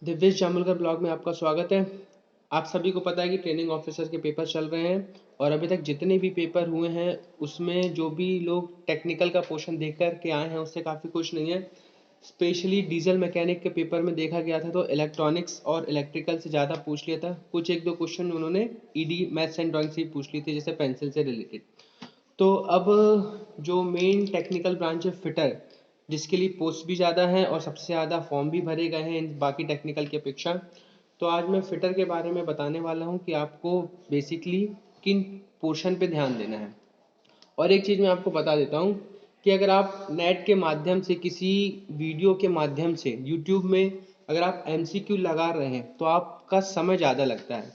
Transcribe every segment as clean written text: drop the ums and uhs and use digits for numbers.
Divyesh जामुलकर blog में आपका स्वागत है। आप सभी को पता है कि ट्रेनिंग ऑफिसर के पेपर चल रहे हैं और अभी तक जितने भी पेपर हुए हैं उसमें जो भी लोग टेक्निकल का पोर्शन देख कर के आए हैं उससे काफ़ी खुश नहीं है। स्पेशली डीजल मैकेनिक के पेपर में देखा गया था तो इलेक्ट्रॉनिक्स और इलेक्ट्रिकल से ज़्यादा पूछ लिया था। कुछ एक दो क्वेश्चन उन्होंने ईडी मैथ्स एंड ड्राइंग से ही पूछ ली थी, जैसे पेंसिल से रिलेटेड। तो अब जो मेन टेक्निकल ब्रांच है फिटर, जिसके लिए पोस्ट भी ज़्यादा हैं और सबसे ज़्यादा फॉर्म भी भरे गए हैं इन बाकी टेक्निकल की अपेक्षा। तो आज मैं फिटर के बारे में बताने वाला हूँ कि आपको बेसिकली किन पोर्शन पे ध्यान देना है। और एक चीज़ मैं आपको बता देता हूँ कि अगर आप नेट के माध्यम से किसी वीडियो के माध्यम से यूट्यूब में अगर आप एमसीक्यू लगा रहे हैं तो आपका समय ज़्यादा लगता है,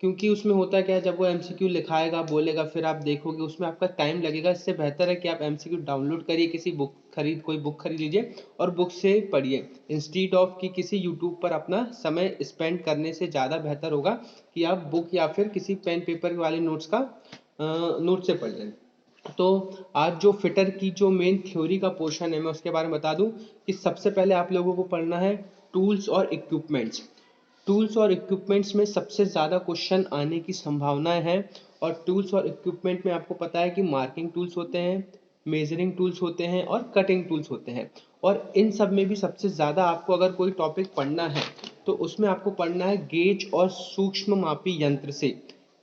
क्योंकि उसमें होता क्या है, जब वो एमसीक्यू लिखाएगा बोलेगा फिर आप देखोगे उसमें आपका टाइम लगेगा। इससे बेहतर है कि आप एमसीक्यू डाउनलोड करिए, किसी कोई बुक खरीद लीजिए और बुक से पढ़िए, इंस्टीड ऑफ कि किसी यूट्यूब पर अपना समय स्पेंड करने से ज़्यादा बेहतर होगा कि आप बुक या फिर किसी पेन पेपर वाले नोट से पढ़ लें। तो आज जो फिटर की जो मेन थ्योरी का पोर्शन है मैं उसके बारे में बता दूं कि सबसे पहले आप लोगों को पढ़ना है टूल्स और इक्विपमेंट्स। टूल्स और इक्विपमेंट्स में सबसे ज़्यादा क्वेश्चन आने की संभावनाएं हैं। और टूल्स और इक्विपमेंट में आपको पता है कि मार्किंग टूल्स होते हैं, मेजरिंग टूल्स होते हैं और कटिंग टूल्स होते हैं। और इन सब में भी सबसे ज़्यादा आपको अगर कोई टॉपिक पढ़ना है तो उसमें आपको पढ़ना है गेज और सूक्ष्म मापी यंत्र से।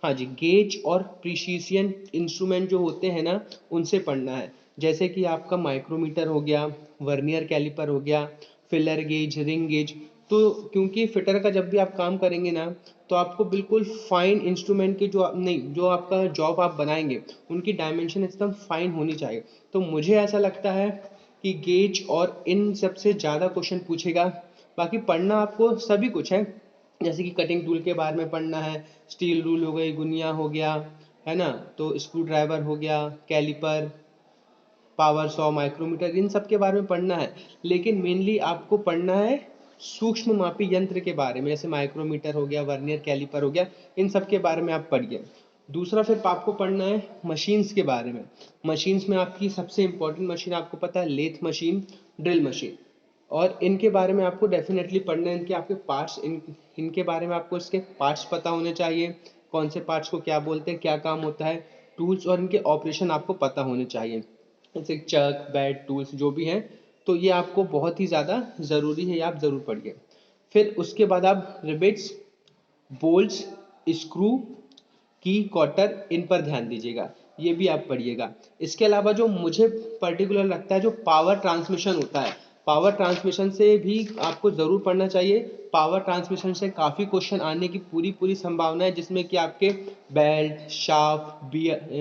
हाँ जी, गेज और प्रिसीशन इंस्ट्रूमेंट जो होते हैं ना उनसे पढ़ना है, जैसे कि आपका माइक्रोमीटर हो गया, वर्नियर कैलिपर हो गया, फिलर गेज, रिंग गेज। तो क्योंकि फिटर का जब भी आप काम करेंगे ना तो आपको बिल्कुल फाइन इंस्ट्रूमेंट के जो आपका जॉब आप बनाएंगे उनकी डायमेंशन एकदम फाइन होनी चाहिए। तो मुझे ऐसा लगता है कि गेज और इन सबसे ज़्यादा क्वेश्चन पूछेगा। बाकी पढ़ना आपको सभी कुछ है, जैसे कि कटिंग टूल के बारे में पढ़ना है, स्टील रूल हो गई, गुनिया हो गया, है ना, तो स्क्रू ड्राइवर हो गया, कैलिपर, पावर सॉ, माइक्रोमीटर, इन सब के बारे में पढ़ना है। लेकिन मेनली आपको पढ़ना है सूक्ष्म मापी यंत्र के बारे में, जैसे माइक्रोमीटर हो गया, वर्नियर कैलिपर हो गया, इन सब के बारे में आप पढ़िए। दूसरा फिर आपको पढ़ना है मशीन्स के बारे में। मशीन्स में आपकी सबसे इंपॉर्टेंट मशीन आपको पता है, लेथ मशीन, ड्रिल मशीन। और इनके बारे में आपको डेफिनेटली पढ़ना है, इनके आपके पार्ट्स, इनके बारे में आपको इसके पार्ट्स पता होने चाहिए, कौन से पार्ट्स को क्या बोलते हैं, क्या काम होता है। टूल्स और इनके ऑपरेशन आपको पता होने चाहिए, जैसे चक, बैट, टूल्स जो भी हैं। तो ये आपको बहुत ही ज़्यादा ज़रूरी है, ये आप ज़रूर पढ़िए। फिर उसके बाद आप रिबिट्स, बोल्ट्स, स्क्रू की, कॉटर, इन पर ध्यान दीजिएगा, ये भी आप पढ़िएगा। इसके अलावा जो मुझे पर्टिकुलर लगता है, जो पावर ट्रांसमिशन होता है, पावर ट्रांसमिशन से भी आपको ज़रूर पढ़ना चाहिए। पावर ट्रांसमिशन से काफ़ी क्वेश्चन आने की पूरी पूरी संभावना है, जिसमें कि आपके बेल्ट, शाफ्ट,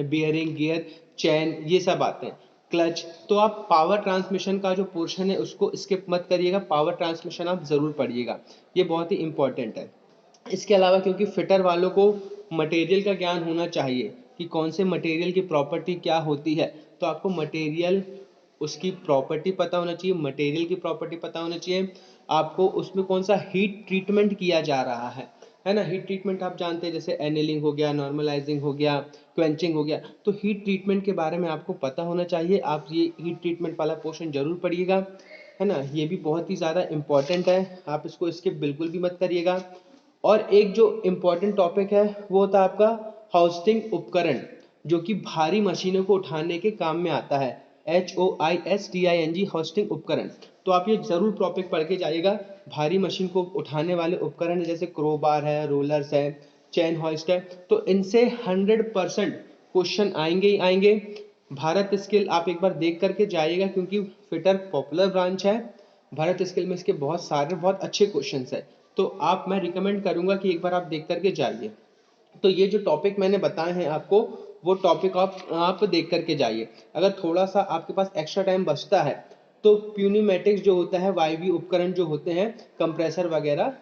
बियरिंग, गियर, चैन, ये सब आते हैं, क्लच। तो आप पावर ट्रांसमिशन का जो पोर्शन है उसको स्किप मत करिएगा, पावर ट्रांसमिशन आप ज़रूर पढ़िएगा, ये बहुत ही इंपॉर्टेंट है। इसके अलावा क्योंकि फिटर वालों को मटेरियल का ज्ञान होना चाहिए कि कौन से मटेरियल की प्रॉपर्टी क्या होती है, तो आपको मटेरियल, उसकी प्रॉपर्टी पता होना चाहिए, मटेरियल की प्रॉपर्टी पता होना चाहिए। आपको उसमें कौन सा हीट ट्रीटमेंट किया जा रहा है ना। हीट ट्रीटमेंट आप जानते हैं, जैसे एनेलिंग हो गया, नॉर्मलाइजिंग हो गया, क्वेंचिंग हो गया। तो हीट ट्रीटमेंट के बारे में आपको पता होना चाहिए, आप ये हीट ट्रीटमेंट वाला पोर्शन जरूर पढ़िएगा, है ना। ये भी बहुत ही ज़्यादा इंपॉर्टेंट है, आप इसको स्किप बिल्कुल भी मत करिएगा। और एक जो इम्पॉर्टेंट टॉपिक है वो होता है आपका हाउसिंग उपकरण, जो कि भारी मशीनों को उठाने के काम में आता है, HOISTING, हाउसिंग उपकरण। तो आप ये जरूर टॉपिक पढ़ के जाइएगा। भारी मशीन को उठाने वाले उपकरण जैसे क्रोबार है, रोलर्स है, चैन हॉइस्ट है, तो इनसे 100% क्वेश्चन आएंगे ही आएंगे। भारत स्किल आप एक बार देख करके जाइएगा, क्योंकि फिटर पॉपुलर ब्रांच है। भारत स्किल में इसके बहुत अच्छे क्वेश्चंस है। तो मैं रिकमेंड करूंगा कि एक बार आप देख करके जाइए। तो ये जो टॉपिक मैंने बताए हैं आपको, वो टॉपिक आप देख करके जाइए। अगर थोड़ा सा आपके पास एक्स्ट्रा टाइम बचता है तो प्यूनिमेटिक्स जो होता है, वायवीय उपकरण जो होते हैं, कंप्रेसर वगैरह,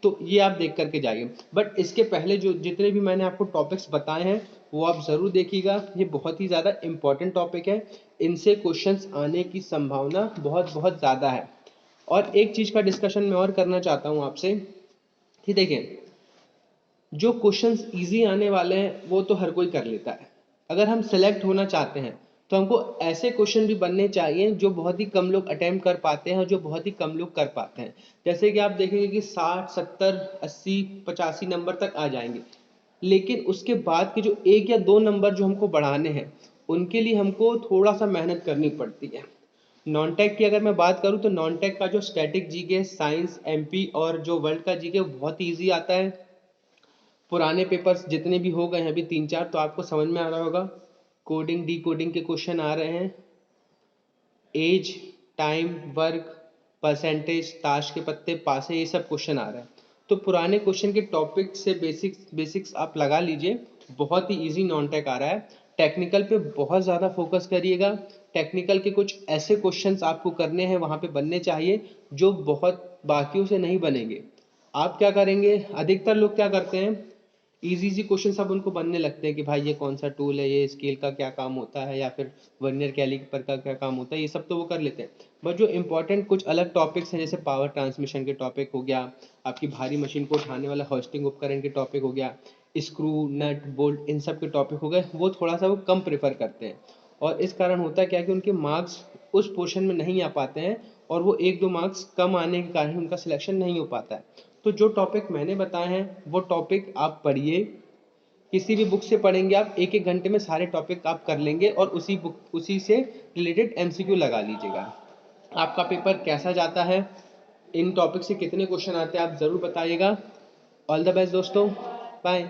तो ये आप देख करके जाइए। बट इसके पहले जो जितने भी मैंने आपको टॉपिक्स बताए हैं वो आप ज़रूर देखिएगा, ये बहुत ही ज़्यादा इंपॉर्टेंट टॉपिक है, इनसे क्वेश्चंस आने की संभावना बहुत बहुत ज़्यादा है। और एक चीज़ का डिस्कशन मैं और करना चाहता हूँ आपसे कि देखिए, जो क्वेश्चंस इजी आने वाले हैं वो तो हर कोई कर लेता है। अगर हम सेलेक्ट होना चाहते हैं तो हमको ऐसे क्वेश्चन भी बनने चाहिए जो बहुत ही कम लोग अटेम्प्ट कर पाते हैं और जो बहुत ही कम लोग कर पाते हैं। जैसे कि आप देखेंगे कि 60, 70, 80, 85 नंबर तक आ जाएंगे, लेकिन उसके बाद के जो 1 या 2 नंबर जो हमको बढ़ाने हैं उनके लिए हमको थोड़ा सा मेहनत करनी पड़ती है। नॉन टेक की अगर मैं बात करूं तो नॉन टेक का जो स्टैटिक जीके, साइंस, एमपी और जो वर्ल्ड का जीके बहुत ही ईजी आता है। पुराने पेपर्स जितने भी हो गए हैं अभी 3-4, तो आपको समझ में आ रहा होगा। कोडिंग, डी कोडिंग के क्वेश्चन आ रहे हैं, एज, टाइम, वर्क, परसेंटेज, ताश के पत्ते, पासे, ये सब क्वेश्चन आ रहे हैं। तो पुराने क्वेश्चन के टॉपिक से बेसिक्स आप लगा लीजिए, बहुत ही इजी नॉन टेक आ रहा है। टेक्निकल पे बहुत ज़्यादा फोकस करिएगा। टेक्निकल के कुछ ऐसे क्वेश्चंस आपको करने हैं, वहाँ पे बनने चाहिए जो बहुत बाकियों से नहीं बनेंगे। आप क्या करेंगे, अधिकतर लोग क्या करते हैं, इजी इजी क्वेश्चन सब उनको बनने लगते हैं कि भाई ये कौन सा टूल है, ये स्केल का क्या काम होता है, या फिर वर्नियर कैलिपर का क्या काम होता है, ये सब तो वो कर लेते हैं। बट जो इंपॉर्टेंट कुछ अलग टॉपिक्स हैं, जैसे पावर ट्रांसमिशन के टॉपिक हो गया, आपकी भारी मशीन को उठाने वाला होस्टिंग उपकरण के टॉपिक हो गया, स्क्रू, नट, बोल्ट, इन सब के टॉपिक हो गए, वो थोड़ा सा वो कम प्रेफर करते हैं। और इस कारण होता है क्या कि उनके मार्क्स उस पोर्शन में नहीं आ पाते हैं, और वो 1-2 मार्क्स कम आने के कारण उनका सिलेक्शन नहीं हो पाता है। तो जो टॉपिक मैंने बताए हैं वो टॉपिक आप पढ़िए, किसी भी बुक से पढ़ेंगे आप 1-1 घंटे में सारे टॉपिक आप कर लेंगे, और उसी से रिलेटेड एमसीक्यू लगा लीजिएगा। आपका पेपर कैसा जाता है, इन टॉपिक से कितने क्वेश्चन आते हैं, आप ज़रूर बताइएगा। ऑल द बेस्ट दोस्तों, बाय।